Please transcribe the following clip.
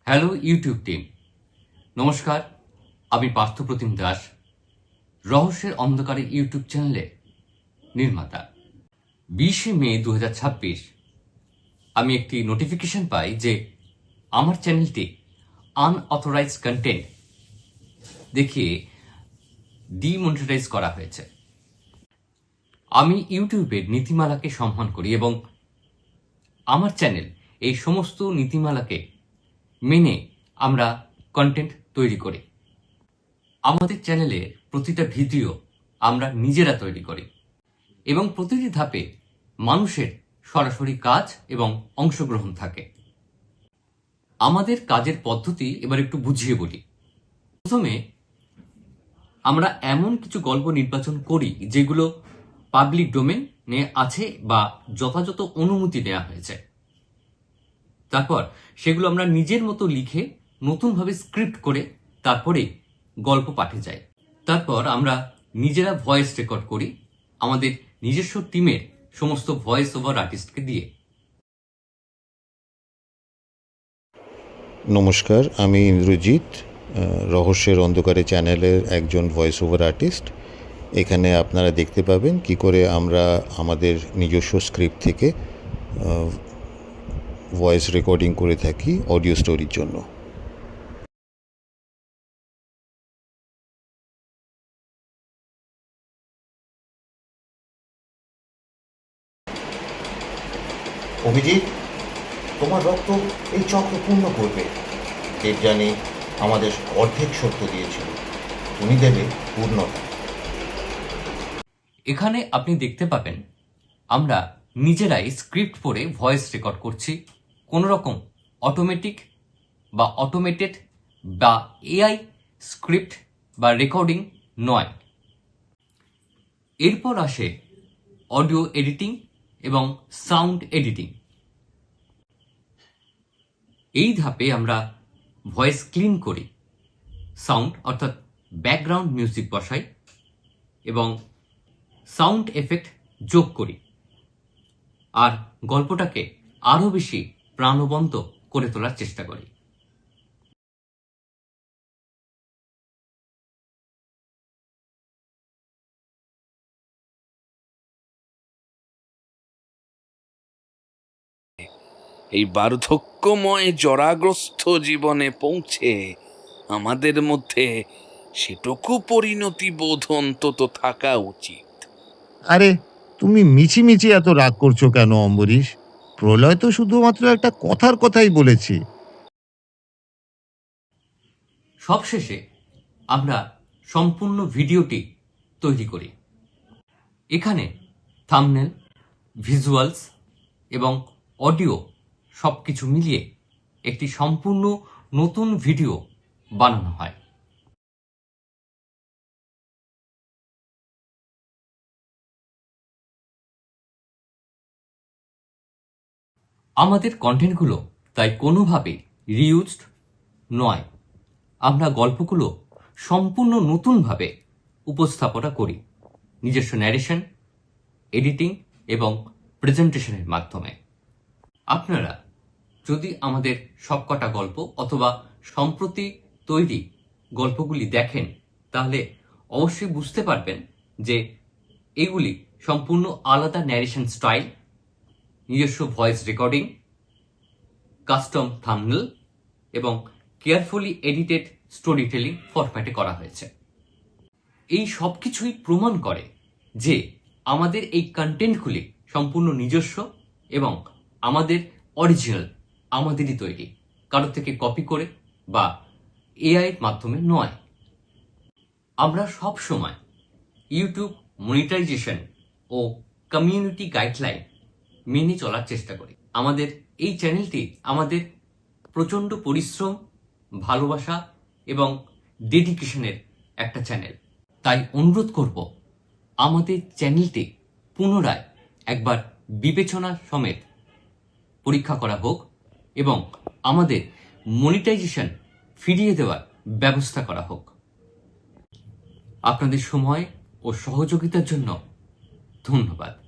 Hello YouTube team, নমস্কার। আমি পার্থপ্রতিম দাস, রহস্যের অন্ধকারে ইউটিউব চ্যানেলে নির্মাতা। 20শে মে 2026 আমি একটি নোটিফিকেশন পাই যে আমার চ্যানেলটি আনঅথরাইজড কন্টেন্ট দেখিয়ে ডিমনিটাইজ করা হয়েছে। আমি ইউটিউবের নীতিমালাকে সম্মান করি এবং আমার চ্যানেল এই সমস্ত নীতিমালাকে মেনে আমরা কন্টেন্ট তৈরি করি। আমাদের চ্যানেলের প্রতিটা ভিডিও আমরা নিজেরা তৈরি করি এবং প্রতিটি ধাপে মানুষের সরাসরি কাজ এবং অংশগ্রহণ থাকে। আমাদের কাজের পদ্ধতি এবার একটু বুঝিয়ে বলি। প্রথমে আমরা এমন কিছু গল্প নির্বাচন করি যেগুলো পাবলিক ডোমেইনে আছে বা যথাযথ অনুমতি নেওয়া হয়েছে। তারপর সেগুলো আমরা নিজের মতো লিখে নতুনভাবে স্ক্রিপ্ট করে তারপরে গল্প পাঠে যায়। তারপর আমরা নিজেরা ভয়েস রেকর্ড করি আমাদের নিজস্ব টিমের সমস্ত ভয়েস ওভার আর্টিস্টকে দিয়ে। নমস্কার, আমি ইন্দ্রজিৎ, রহস্যের অন্ধকারে চ্যানেলের একজন ভয়েস ওভার আর্টিস্ট। এখানে আপনারা দেখতে পাবেন কি করে আমরা আমাদের নিজস্ব স্ক্রিপ্ট থেকে ভয়েস রেকর্ডিং করে থাকি অডিও স্টোরির জন্য। অভিজিৎ, তোমার রক্ত এই চক্র পূর্ণ করবে। দেবযানী আমাদের অর্ধেক সত্য দিয়েছিল, তুমি দেবে পূর্ণতা। এখানে আপনি দেখতে পাবেন আমরা নিজেরাই স্ক্রিপ্ট পড়ে ভয়েস রেকর্ড করছি, কোনো রকম অটোমেটিক বা অটোমেটেড বা এআই স্ক্রিপ্ট বা রেকর্ডিং নয়। এরপর আসে অডিও এডিটিং এবং সাউন্ড এডিটিং। এই ধাপে আমরা ভয়েস ক্লিন করি, সাউন্ড অর্থাৎ ব্যাকগ্রাউন্ড মিউজিক বসাই এবং সাউন্ড এফেক্ট যোগ করি আর গল্পটাকে আরো বেশি প্রাণবন্ত করে তোলার চেষ্টা করি। এই বার্ধক্যময় জরাগ্রস্ত জীবনে পৌঁছে আমাদের মধ্যে সেটুকু পরিণতি বোধ অন্তত থাকা উচিত। আরে, তুমি মিছিমিছি এত রাগ করছো কেন অম্বরীশ? প্রলয় তো শুধুমাত্র একটা কথার কথাই বলেছি। সবশেষে আমরা সম্পূর্ণ ভিডিওটি তৈরি করি। এখানে থাম্বনেল, ভিজুয়ালস এবং অডিও সবকিছু মিলিয়ে একটি সম্পূর্ণ নতুন ভিডিও বানানো হয়। আমাদের কন্টেন্টগুলো তাই কোনোভাবে রিইউজড নয়। আমরা গল্পগুলো সম্পূর্ণ নতুনভাবে উপস্থাপনা করি নিজস্ব ন্যারেশন, এডিটিং এবং প্রেজেন্টেশনের মাধ্যমে। আপনারা যদি আমাদের সবকটা গল্প অথবা সম্প্রতি তৈরি গল্পগুলি দেখেন তাহলে অবশ্যই বুঝতে পারবেন যে এগুলি সম্পূর্ণ আলাদা ন্যারেশন স্টাইল, নিজস্ব ভয়েস রেকর্ডিং, কাস্টম থাম্বনেল এবং কেয়ারফুলি এডিটেড স্টোরি টেলিং ফরম্যাটে করা হয়েছে। এই সব কিছুই প্রমাণ করে যে আমাদের এই কন্টেন্টগুলি সম্পূর্ণ নিজস্ব এবং আমাদের অরিজিনাল, আমাদেরই তৈরি, কারোর থেকে কপি করে বা এআই এর মাধ্যমে নয়। আমরা সব সময় ইউটিউব মনিটাইজেশন ও কমিউনিটি গাইডলাইন মেনে চলার চেষ্টা করি। আমাদের এই চ্যানেলটি আমাদের প্রচণ্ড পরিশ্রম, ভালোবাসা এবং ডেডিকেশনের একটা চ্যানেল। তাই অনুরোধ করব আমাদের চ্যানেলটি পুনরায় একবার বিবেচনা সমেত পরীক্ষা করা হোক এবং আমাদের মনিটাইজেশন ফিরিয়ে দেওয়ার ব্যবস্থা করা হোক। আপনাদের সময় ও সহযোগিতার জন্য ধন্যবাদ।